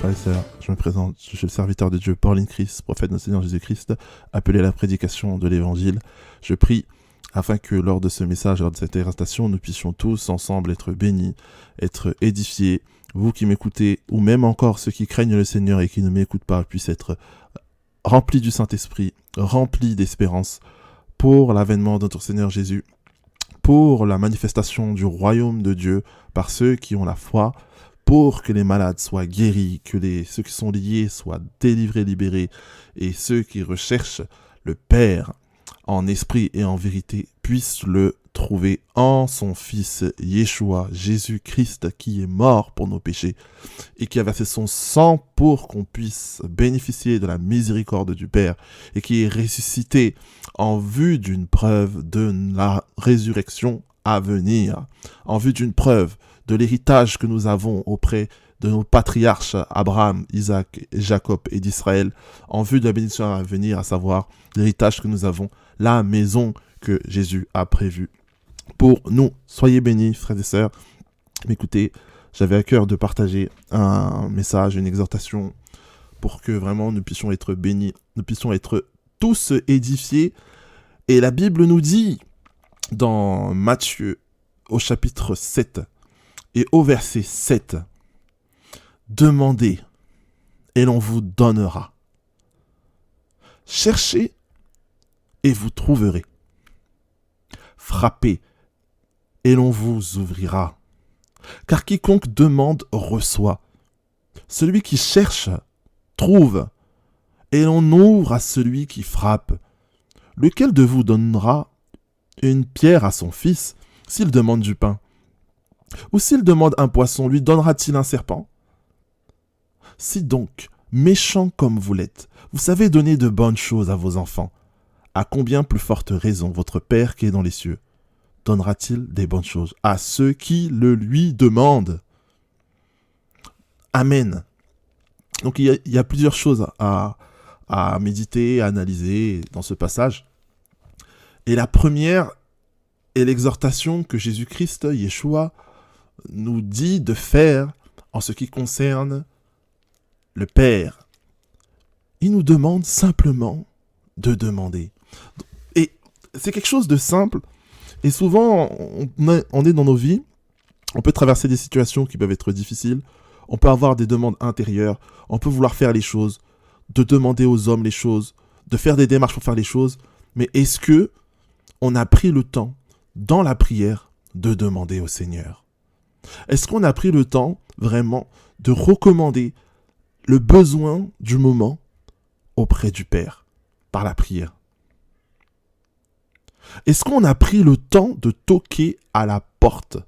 frères et sœurs, je me présente, je suis le serviteur de Dieu, Pauline Christ, prophète de notre Seigneur Jésus-Christ, appelé à la prédication de l'Évangile. Je prie afin que lors de ce message, lors de cette exhortation, nous puissions tous ensemble être bénis, être édifiés. Vous qui m'écoutez, ou même encore ceux qui craignent le Seigneur et qui ne m'écoutent pas, puissent être remplis du Saint-Esprit, remplis d'espérance pour l'avènement de notre Seigneur Jésus, pour la manifestation du royaume de Dieu par ceux qui ont la foi, pour que les malades soient guéris, que ceux qui sont liés soient délivrés, libérés, et ceux qui recherchent le Père en esprit et en vérité puissent le trouver en son Fils Yeshua, Jésus-Christ, qui est mort pour nos péchés et qui a versé son sang pour qu'on puisse bénéficier de la miséricorde du Père et qui est ressuscité en vue d'une preuve de la résurrection à venir, en vue d'une preuve de l'héritage que nous avons auprès de nos patriarches Abraham, Isaac, Jacob et d'Israël, en vue de la bénédiction à venir, à savoir l'héritage que nous avons, la maison que Jésus a prévue pour nous. Soyez bénis, frères et sœurs. Écoutez, j'avais à cœur de partager un message, une exhortation, pour que vraiment nous puissions être bénis, nous puissions être tous édifiés. Et la Bible nous dit, dans Matthieu, au chapitre 7, et au verset 7, « Demandez, et l'on vous donnera. Cherchez, et vous trouverez. Frappez, et l'on vous ouvrira. Car quiconque demande reçoit. Celui qui cherche trouve, et l'on ouvre à celui qui frappe. Lequel de vous donnera une pierre à son fils s'il demande du pain? Ou s'il demande un poisson, lui donnera-t-il un serpent? Si donc, méchants comme vous l'êtes, vous savez donner de bonnes choses à vos enfants, à combien plus forte raison votre Père qui est dans les cieux donnera-t-il des bonnes choses à ceux qui le lui demandent? Amen. Donc il y a plusieurs choses à méditer, à analyser dans ce passage. Et la première est l'exhortation que Jésus-Christ, Yeshua, nous dit de faire en ce qui concerne le Père. Il nous demande simplement de demander. Et c'est quelque chose de simple. Et souvent, on est dans nos vies, on peut traverser des situations qui peuvent être difficiles, on peut avoir des demandes intérieures, on peut vouloir faire les choses, de demander aux hommes les choses, de faire des démarches pour faire les choses. Mais est-ce que on a pris le temps, dans la prière, de demander au Seigneur? Est-ce qu'on a pris le temps, vraiment, de recommander le besoin du moment auprès du Père, par la prière? Est-ce qu'on a pris le temps de toquer à la porte?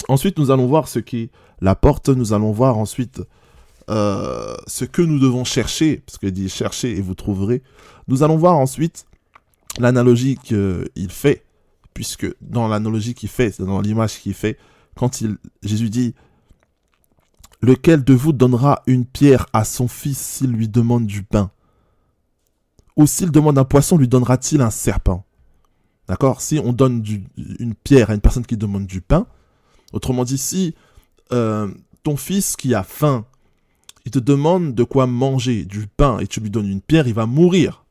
Ensuite, nous allons voir ce qu'est la porte. Nous allons voir ensuite ce que nous devons chercher, parce qu'il dit « cherchez et vous trouverez ». Nous allons voir ensuite l'analogie qu'il fait, puisque dans l'analogie qu'il fait, c'est dans l'image qu'il fait, quand Jésus dit « Lequel de vous donnera une pierre à son fils s'il lui demande du pain? Ou s'il demande un poisson, lui donnera-t-il un serpent ?» D'accord? Si on donne une pierre à une personne qui demande du pain, autrement dit, si ton fils qui a faim, il te demande de quoi manger, du pain, et tu lui donnes une pierre, il va mourir.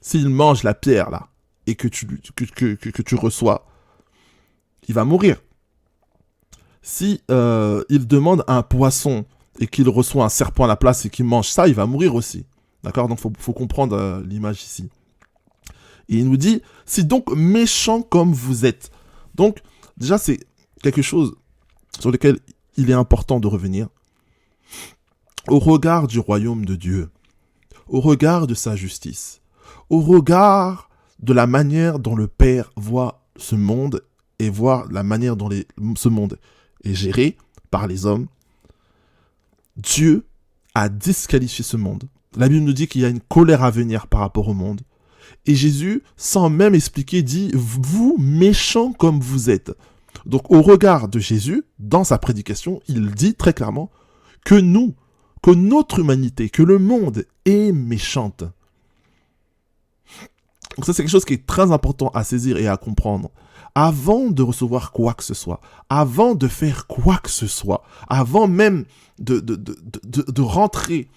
S'il mange la pierre, là, et que tu reçois, il va mourir. Si il demande un poisson, et qu'il reçoit un serpent à la place, et qu'il mange ça, il va mourir aussi. D'accord? Donc, faut comprendre l'image ici. Et il nous dit, si donc méchants comme vous êtes. Donc, déjà, c'est quelque chose sur lequel il est important de revenir. Au regard du royaume de Dieu, au regard de sa justice, au regard de la manière dont le Père voit ce monde et voit la manière dont ce monde est géré par les hommes, Dieu a disqualifié ce monde. La Bible nous dit qu'il y a une colère à venir par rapport au monde. Et Jésus, sans même expliquer, dit « Vous, méchants comme vous êtes ». Donc, au regard de Jésus, dans sa prédication, il dit très clairement que notre humanité, que le monde est méchante. Donc ça, c'est quelque chose qui est très important à saisir et à comprendre. avant de recevoir quoi que ce soit, avant de faire quoi que ce soit, avant même de rentrer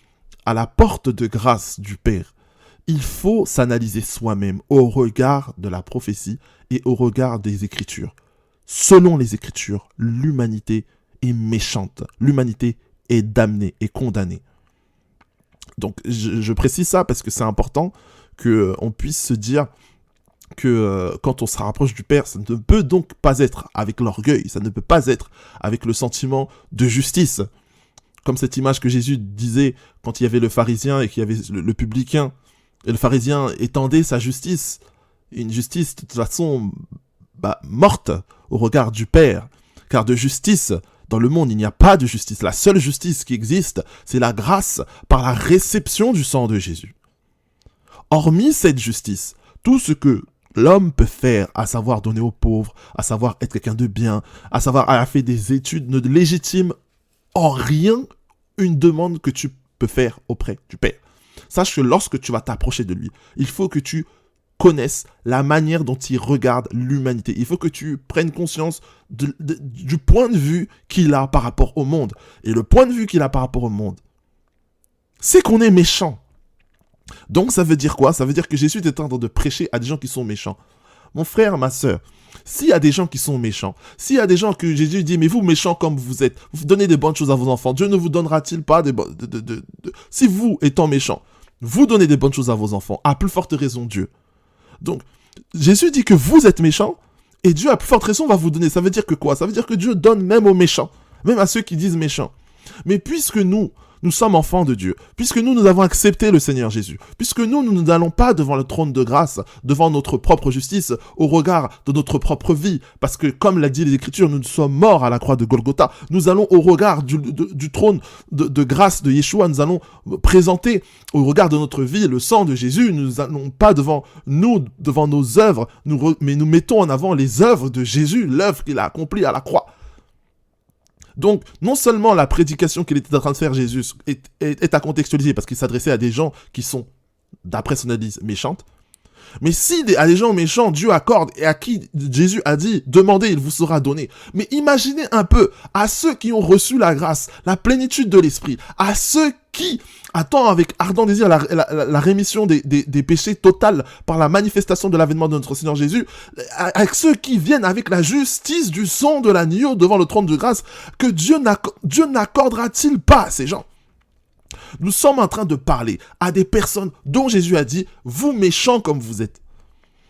à la porte de grâce du Père, il faut s'analyser soi-même au regard de la prophétie et au regard des Écritures. Selon les Écritures, l'humanité est méchante, l'humanité est damnée, est condamnée. Donc je précise ça parce que c'est important qu'on puisse se dire que quand on se rapproche du Père, ça ne peut donc pas être avec l'orgueil, ça ne peut pas être avec le sentiment de justice. Comme cette image que Jésus disait quand il y avait le pharisien et qu'il y avait le publicain, et le pharisien étendait sa justice, une justice de toute façon morte au regard du Père, car de justice, dans le monde, il n'y a pas de justice. La seule justice qui existe, c'est la grâce par la réception du sang de Jésus. Hormis cette justice, tout ce que l'homme peut faire, à savoir donner aux pauvres, à savoir être quelqu'un de bien, à savoir avoir fait des études, ne légitime en rien une demande que tu peux faire auprès du Père. Sache que lorsque tu vas t'approcher de lui, il faut que tu connaisses la manière dont il regarde l'humanité. Il faut que tu prennes conscience du point de vue qu'il a par rapport au monde. Et le point de vue qu'il a par rapport au monde, c'est qu'on est méchant. Donc ça veut dire quoi? Ça veut dire que Jésus est en train de prêcher à des gens qui sont méchants. Mon frère, ma sœur, s'il y a des gens qui sont méchants, s'il y a des gens que Jésus dit, mais vous méchants comme vous êtes, vous donnez des bonnes choses à vos enfants, Dieu ne vous donnera-t-il pas si vous, étant méchants, vous donnez des bonnes choses à vos enfants, à plus forte raison Dieu. Donc, Jésus dit que vous êtes méchants, et Dieu à plus forte raison va vous donner. Ça veut dire que quoi? Ça veut dire que Dieu donne même aux méchants, même à ceux qui disent méchants. Mais puisque nous sommes enfants de Dieu, puisque nous avons accepté le Seigneur Jésus, puisque nous n'allons pas devant le trône de grâce, devant notre propre justice, au regard de notre propre vie, parce que comme l'a dit les Écritures, nous sommes morts à la croix de Golgotha, nous allons au regard du trône de grâce de Yeshua, nous allons présenter au regard de notre vie le sang de Jésus, nous n'allons pas devant nos œuvres, mais nous mettons en avant les œuvres de Jésus, l'œuvre qu'il a accomplie à la croix. Donc, non seulement la prédication qu'il était en train de faire Jésus est à contextualiser parce qu'il s'adressait à des gens qui sont, d'après son analyse, méchantes, mais si à des gens méchants, Dieu accorde et à qui Jésus a dit « Demandez, il vous sera donné ». Mais imaginez un peu à ceux qui ont reçu la grâce, la plénitude de l'esprit, à ceux qui attendent avec ardent désir la rémission des péchés totale par la manifestation de l'avènement de notre Seigneur Jésus, à ceux qui viennent avec la justice du sang de l'agneau devant le trône de grâce, que Dieu n'accordera-t-il pas à ces gens? Nous sommes en train de parler à des personnes dont Jésus a dit « Vous méchants comme vous êtes ».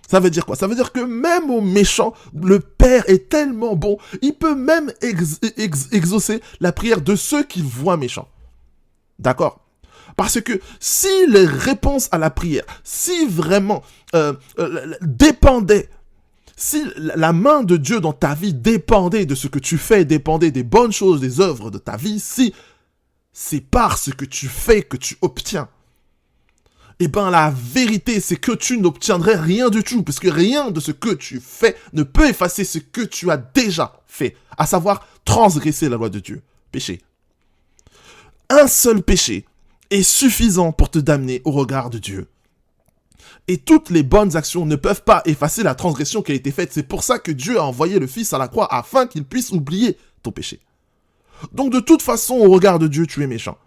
Ça veut dire quoi? Ça veut dire que même aux méchants, le Père est tellement bon, il peut même exaucer la prière de ceux qu'il voit méchants. D'accord? Parce que si les réponses à la prière, si vraiment dépendaient, si la main de Dieu dans ta vie dépendait de ce que tu fais, dépendait des bonnes choses, des œuvres de ta vie, si c'est par ce que tu fais que tu obtiens, eh bien la vérité c'est que tu n'obtiendrais rien du tout, parce que rien de ce que tu fais ne peut effacer ce que tu as déjà fait, à savoir transgresser la loi de Dieu, péché. Un seul péché est suffisant pour te damner au regard de Dieu. Et toutes les bonnes actions ne peuvent pas effacer la transgression qui a été faite. C'est pour ça que Dieu a envoyé le Fils à la croix afin qu'il puisse oublier ton péché. Donc de toute façon, au regard de Dieu, tu es méchant.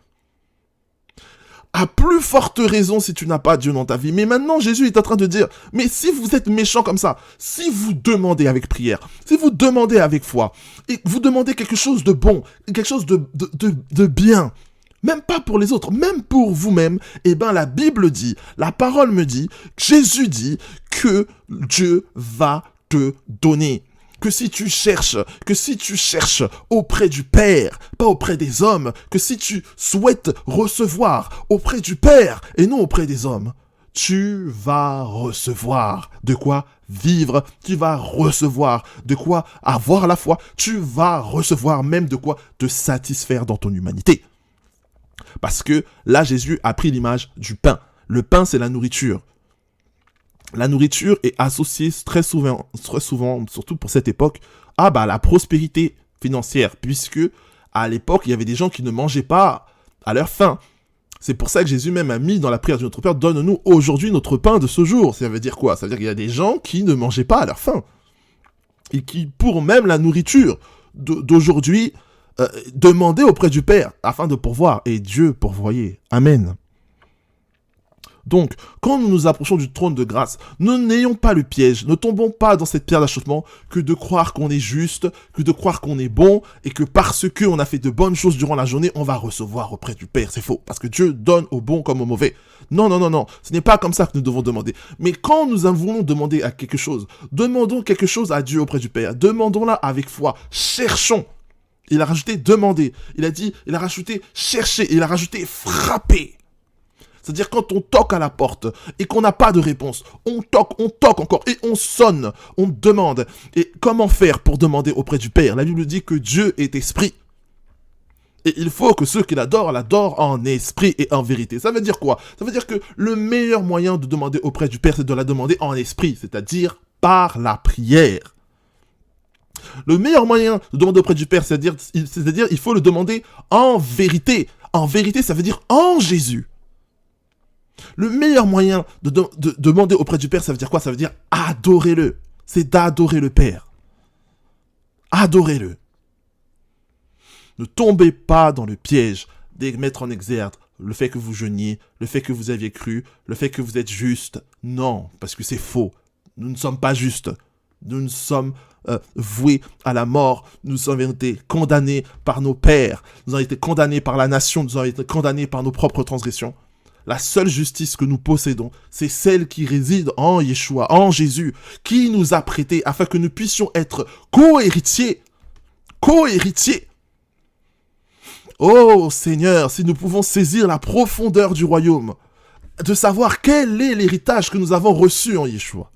À plus forte raison si tu n'as pas Dieu dans ta vie. Mais maintenant, Jésus est en train de dire, mais si vous êtes méchant comme ça, si vous demandez avec prière, si vous demandez avec foi, et vous demandez quelque chose de bon, quelque chose de bien, même pas pour les autres, même pour vous-même, eh bien la Bible dit, la parole me dit, Jésus dit que Dieu va te donner. Que si tu cherches auprès du Père, pas auprès des hommes, que si tu souhaites recevoir auprès du Père et non auprès des hommes, tu vas recevoir de quoi vivre, tu vas recevoir de quoi avoir la foi, tu vas recevoir même de quoi te satisfaire dans ton humanité. Parce que là, Jésus a pris l'image du pain. Le pain, c'est la nourriture. La nourriture est associée très souvent, surtout pour cette époque, à la prospérité financière, puisque à l'époque, il y avait des gens qui ne mangeaient pas à leur faim. C'est pour ça que Jésus même a mis dans la prière de notre Père, donne-nous aujourd'hui notre pain de ce jour. Ça veut dire quoi? Ça veut dire qu'il y a des gens qui ne mangeaient pas à leur faim. et qui, pour même la nourriture d'aujourd'hui, demandaient auprès du Père afin de pourvoir. Et Dieu pourvoyait. Amen. Donc, quand nous nous approchons du trône de grâce, ne n'ayons pas le piège, ne tombons pas dans cette pierre d'achoppement que de croire qu'on est juste, que de croire qu'on est bon, et que parce qu'on a fait de bonnes choses durant la journée, on va recevoir auprès du Père. C'est faux, parce que Dieu donne au bon comme au mauvais. Non, non, non, non, ce n'est pas comme ça que nous devons demander. Mais quand nous voulons demander à quelque chose, demandons quelque chose à Dieu auprès du Père. Demandons-la avec foi, cherchons. Il a rajouté demander, il a rajouté chercher, il a rajouté frapper. C'est-à-dire quand on toque à la porte et qu'on n'a pas de réponse, on toque encore et on sonne, on demande. Et comment faire pour demander auprès du Père? La Bible dit que Dieu est esprit. Et il faut que ceux qui l'adorent en esprit et en vérité. Ça veut dire quoi? Ça veut dire que le meilleur moyen de demander auprès du Père, c'est de la demander en esprit, c'est-à-dire par la prière. Le meilleur moyen de demander auprès du Père, c'est-à-dire il faut le demander en vérité. En vérité, ça veut dire en Jésus. Le meilleur moyen de demander auprès du Père, ça veut dire quoi? Ça veut dire adorez-le. C'est d'adorer le Père. Adorez-le. Ne tombez pas dans le piège de mettre en exergue le fait que vous jeûniez, le fait que vous aviez cru, le fait que vous êtes juste. Non, parce que c'est faux. Nous ne sommes pas justes. Nous sommes voués à la mort. Nous avons été condamnés par nos pères. Nous avons été condamnés par la nation. Nous avons été condamnés par nos propres transgressions. La seule justice que nous possédons, c'est celle qui réside en Yeshua, en Jésus, qui nous a prêté afin que nous puissions être co-héritiers. Co-héritiers. Oh Seigneur, si nous pouvons saisir la profondeur du royaume, de savoir quel est l'héritage que nous avons reçu en Yeshua.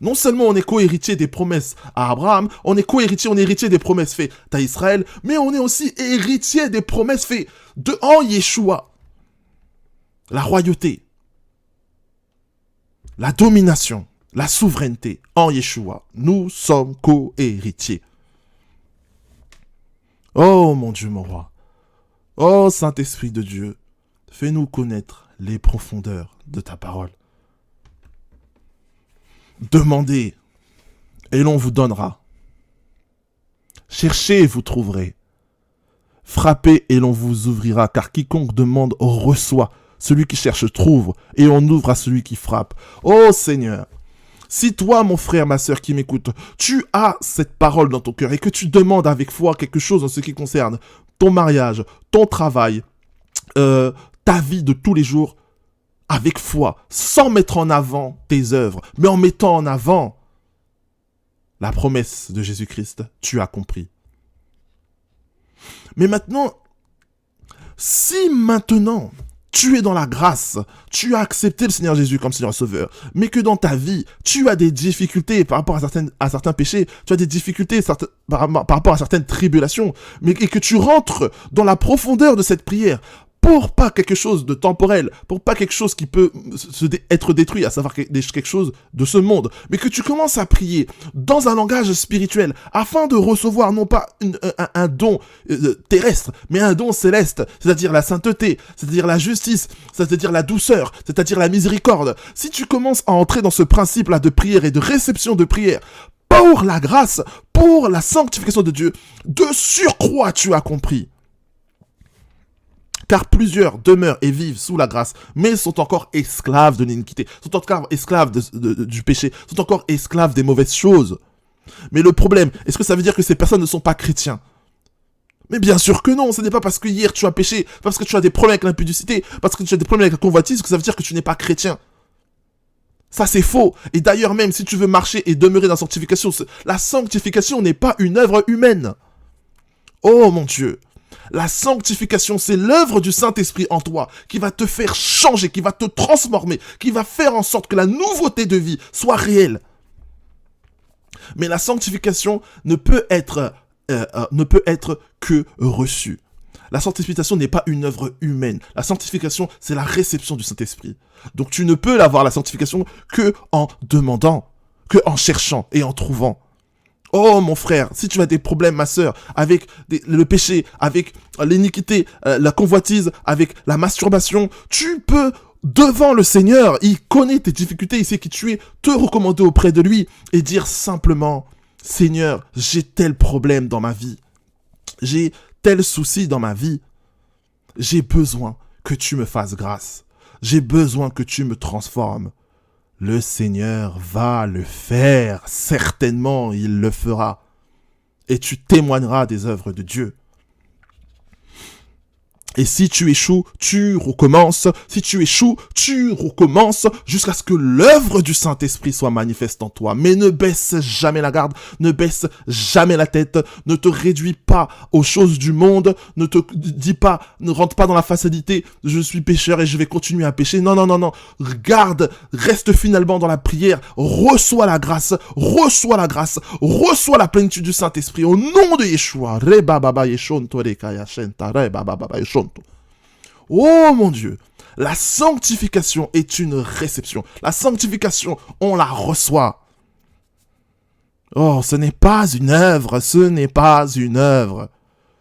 Non seulement on est co-héritier des promesses à Abraham, on est co-héritier, on est héritier des promesses faites à Israël, mais on est aussi héritier des promesses faites en Yeshua. La royauté, la domination, la souveraineté en Yeshua. Nous sommes co-héritiers. Oh mon Dieu, mon roi. Oh Saint-Esprit de Dieu, fais-nous connaître les profondeurs de ta parole. Demandez et l'on vous donnera. Cherchez et vous trouverez. Frappez et l'on vous ouvrira, car quiconque demande reçoit. Celui qui cherche trouve, et on ouvre à celui qui frappe. Oh Seigneur, si toi, mon frère, ma sœur qui m'écoute, tu as cette parole dans ton cœur et que tu demandes avec foi quelque chose en ce qui concerne ton mariage, ton travail, ta vie de tous les jours, avec foi, sans mettre en avant tes œuvres, mais en mettant en avant la promesse de Jésus-Christ, tu as compris. Mais maintenant, si maintenant tu es dans la grâce, tu as accepté le Seigneur Jésus comme Seigneur Sauveur, mais que dans ta vie, tu as des difficultés par rapport à certains péchés, tu as des difficultés par rapport à certaines tribulations, et que tu rentres dans la profondeur de cette prière, pour pas quelque chose de temporel, pour pas quelque chose qui peut être détruit, à savoir quelque chose de ce monde, mais que tu commences à prier dans un langage spirituel, afin de recevoir non pas un don terrestre, mais un don céleste, c'est-à-dire la sainteté, c'est-à-dire la justice, c'est-à-dire la douceur, c'est-à-dire la miséricorde. Si tu commences à entrer dans ce principe-là de prière et de réception de prière, pour la grâce, pour la sanctification de Dieu, de surcroît tu as compris. Car plusieurs demeurent et vivent sous la grâce, mais sont encore esclaves de l'iniquité, sont encore esclaves du péché, sont encore esclaves des mauvaises choses. Mais le problème, est-ce que ça veut dire que ces personnes ne sont pas chrétiens? Mais bien sûr que non, ce n'est pas parce que hier tu as péché, parce que tu as des problèmes avec l'impudicité, parce que tu as des problèmes avec la convoitise, que ça veut dire que tu n'es pas chrétien. Ça c'est faux. Et d'ailleurs même, si tu veux marcher et demeurer dans la sanctification n'est pas une œuvre humaine. Oh mon Dieu. La sanctification, c'est l'œuvre du Saint-Esprit en toi qui va te faire changer, qui va te transformer, qui va faire en sorte que la nouveauté de vie soit réelle. Mais la sanctification ne peut être que reçue. La sanctification n'est pas une œuvre humaine. La sanctification, c'est la réception du Saint-Esprit. Donc tu ne peux l'avoir, la sanctification, que en demandant, que en cherchant et en trouvant. Oh mon frère, si tu as des problèmes, ma sœur, avec le péché, avec l'iniquité, la convoitise, avec la masturbation, tu peux, devant le Seigneur, il connaît tes difficultés, il sait qui tu es, te recommander auprès de lui et dire simplement, Seigneur, j'ai tel problème dans ma vie. J'ai tel souci dans ma vie. J'ai besoin que tu me fasses grâce. J'ai besoin que tu me transformes. Le Seigneur va le faire. Certainement, il le fera. Et tu témoigneras des œuvres de Dieu. Et si tu échoues, tu recommences. Si tu échoues, tu recommences jusqu'à ce que l'œuvre du Saint-Esprit soit manifeste en toi. Mais ne baisse jamais la garde, ne baisse jamais la tête, ne te réduis pas aux choses du monde, ne te dis pas, ne rentre pas dans la facilité, je suis pécheur et je vais continuer à pécher. Non, non, non, non. Garde, reste finalement dans la prière, reçois la grâce, reçois la plénitude du Saint-Esprit au nom de Yeshua. Oh mon Dieu, la sanctification est une réception. La sanctification, on la reçoit. Oh, ce n'est pas une œuvre, ce n'est pas une œuvre.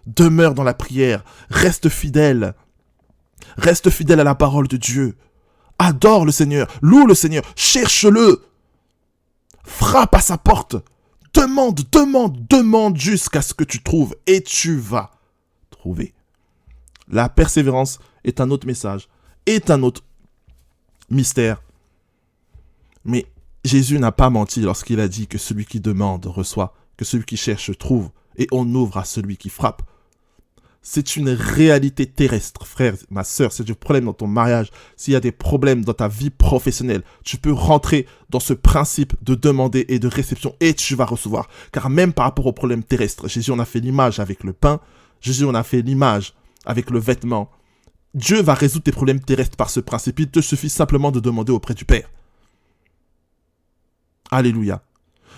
Demeure dans la prière, reste fidèle. Reste fidèle à la parole de Dieu. Adore le Seigneur, loue le Seigneur, cherche-le. Frappe à sa porte. Demande jusqu'à ce que tu trouves et tu vas trouver. La persévérance est un autre message, est un autre mystère. Mais Jésus n'a pas menti lorsqu'il a dit que celui qui demande reçoit, que celui qui cherche trouve, et on ouvre à celui qui frappe. C'est une réalité terrestre, frère, ma sœur. C'est du problème dans ton mariage. S'il y a des problèmes dans ta vie professionnelle, tu peux rentrer dans ce principe de demander et de réception et tu vas recevoir. Car même par rapport aux problèmes terrestres, Jésus en a fait l'image avec le pain. Jésus en a fait l'image avec le vêtement. Dieu va résoudre tes problèmes terrestres par ce principe. Il te suffit simplement de demander auprès du Père. Alléluia.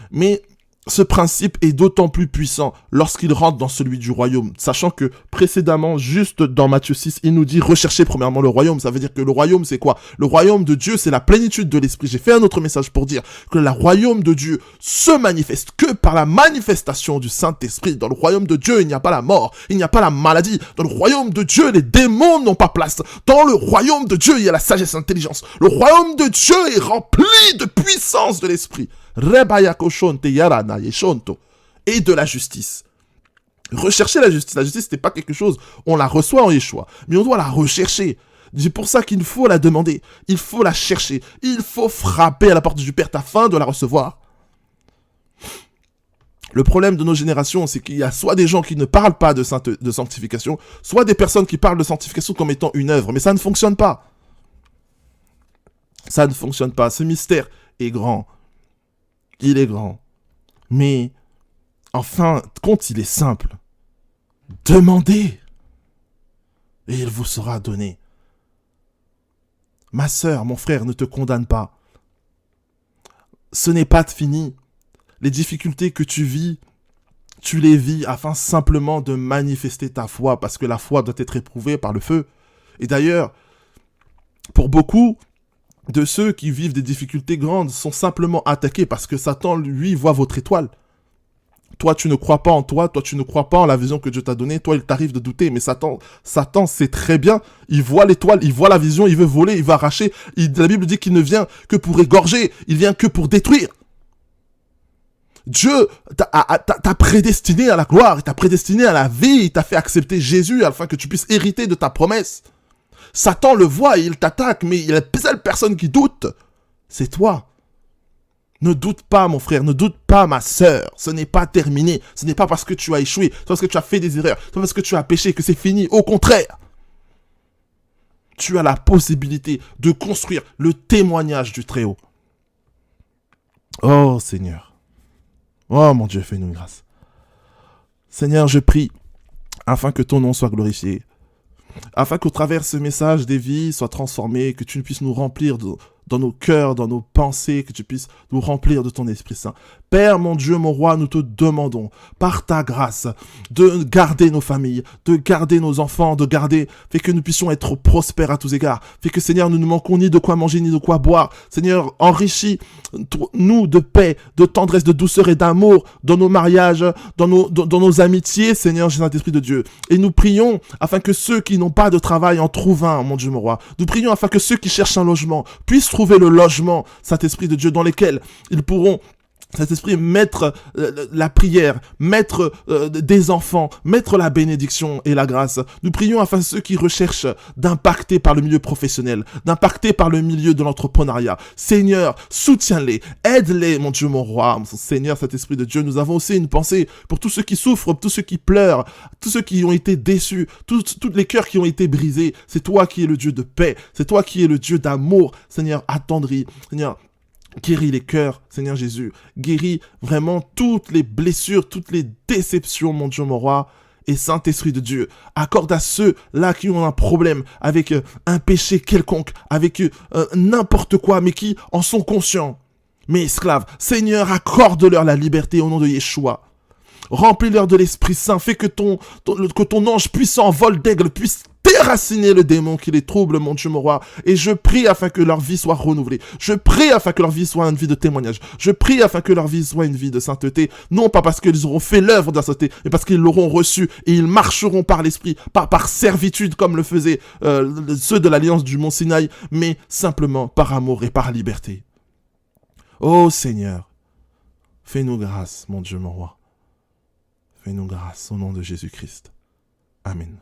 Mais ce principe est d'autant plus puissant lorsqu'il rentre dans celui du royaume, sachant que précédemment, juste dans Matthieu 6, il nous dit recherchez premièrement le royaume. Ça veut dire que le royaume, c'est quoi? Le royaume de Dieu, c'est la plénitude de l'esprit. J'ai fait un autre message pour dire que le royaume de Dieu se manifeste que par la manifestation du Saint-Esprit. Dans le royaume de Dieu, il n'y a pas la mort, il n'y a pas la maladie. Dans le royaume de Dieu, les démons n'ont pas place. Dans le royaume de Dieu, il y a la sagesse et l'intelligence. Le royaume de Dieu est rempli de puissance de l'esprit. Et de la justice. Rechercher la justice. La justice, ce n'est pas quelque chose, on la reçoit en Yeshua, mais on doit la rechercher. C'est pour ça qu'il faut la demander, il faut la chercher, il faut frapper à la porte du Père afin de la recevoir. Le problème de nos générations, c'est qu'il y a soit des gens qui ne parlent pas de sanctification, soit des personnes qui parlent de sanctification comme étant une œuvre, mais ça ne fonctionne pas. Ça ne fonctionne pas, ce mystère est grand. Il est grand. Mais, en fin de compte, il est simple. Demandez. Et il vous sera donné. Ma sœur, mon frère, ne te condamne pas. Ce n'est pas fini. Les difficultés que tu vis, tu les vis afin simplement de manifester ta foi, parce que la foi doit être éprouvée par le feu. Et d'ailleurs, pour beaucoup de ceux qui vivent des difficultés grandes sont simplement attaqués parce que Satan, lui, voit votre étoile. Toi, tu ne crois pas en toi, tu ne crois pas en la vision que Dieu t'a donnée, toi, il t'arrive de douter, mais Satan sait très bien, il voit l'étoile, il voit la vision, il veut voler, il veut arracher. La Bible dit qu'il ne vient que pour égorger, il vient que pour détruire. Dieu t'a prédestiné à la gloire, il t'a prédestiné à la vie, il t'a fait accepter Jésus afin que tu puisses hériter de ta promesse. Satan le voit et il t'attaque, mais il y a la seule personne qui doute, c'est toi. Ne doute pas, mon frère, ne doute pas, ma sœur. Ce n'est pas terminé. Ce n'est pas parce que tu as échoué, c'est parce que tu as fait des erreurs, c'est parce que tu as péché que c'est fini. Au contraire, tu as la possibilité de construire le témoignage du Très-Haut. Oh Seigneur. Oh mon Dieu, fais-nous grâce. Seigneur, je prie afin que ton nom soit glorifié. Afin qu'au travers de ce message, des vies soient transformées, que tu puisses nous remplir dans nos cœurs, dans nos pensées, que tu puisses nous remplir de ton Esprit Saint. Père, mon Dieu, mon roi, nous te demandons, par ta grâce, de garder nos familles, de garder nos enfants, fait que nous puissions être prospères à tous égards. Fait que, Seigneur, nous ne manquons ni de quoi manger, ni de quoi boire. Seigneur, enrichis-nous de paix, de tendresse, de douceur et d'amour dans nos mariages, dans nos amitiés, Seigneur, Saint-Esprit de Dieu. Et nous prions afin que ceux qui n'ont pas de travail en trouvent un, mon Dieu, mon roi. Nous prions afin que ceux qui cherchent un logement puissent trouver le logement, Saint-Esprit de Dieu, dans lequel ils pourront Saint-Esprit, mettre la prière, mettre des enfants, mettre la bénédiction et la grâce. Nous prions afin ceux qui recherchent d'impacter par le milieu professionnel, d'impacter par le milieu de l'entrepreneuriat. Seigneur, soutiens-les, aide-les, mon Dieu, mon roi. Seigneur, Saint-Esprit de Dieu, nous avons aussi une pensée pour tous ceux qui souffrent, tous ceux qui pleurent, tous ceux qui ont été déçus, tous les cœurs qui ont été brisés. C'est toi qui es le Dieu de paix, c'est toi qui es le Dieu d'amour. Seigneur, attendris. Seigneur, guéris les cœurs, Seigneur Jésus. Guéris vraiment toutes les blessures, toutes les déceptions, mon Dieu, mon roi. Et Saint-Esprit de Dieu, accorde à ceux-là qui ont un problème avec un péché quelconque, avec n'importe quoi, mais qui en sont conscients. Mais esclaves, Seigneur, accorde-leur la liberté au nom de Yeshua. Remplis-leur de l'Esprit Saint, fais que ton ange puissant, vol d'aigle, puisse déraciner le démon qui les trouble, mon Dieu, mon roi. Et je prie afin que leur vie soit renouvelée. Je prie afin que leur vie soit une vie de témoignage. Je prie afin que leur vie soit une vie de sainteté. Non pas parce qu'ils auront fait l'œuvre de la sainteté, mais parce qu'ils l'auront reçue et ils marcheront par l'Esprit, par servitude comme le faisaient ceux de l'Alliance du Mont Sinaï, mais simplement par amour et par liberté. Ô Seigneur, fais-nous grâce, mon Dieu, mon roi. Fais-nous grâce au nom de Jésus-Christ. Amen.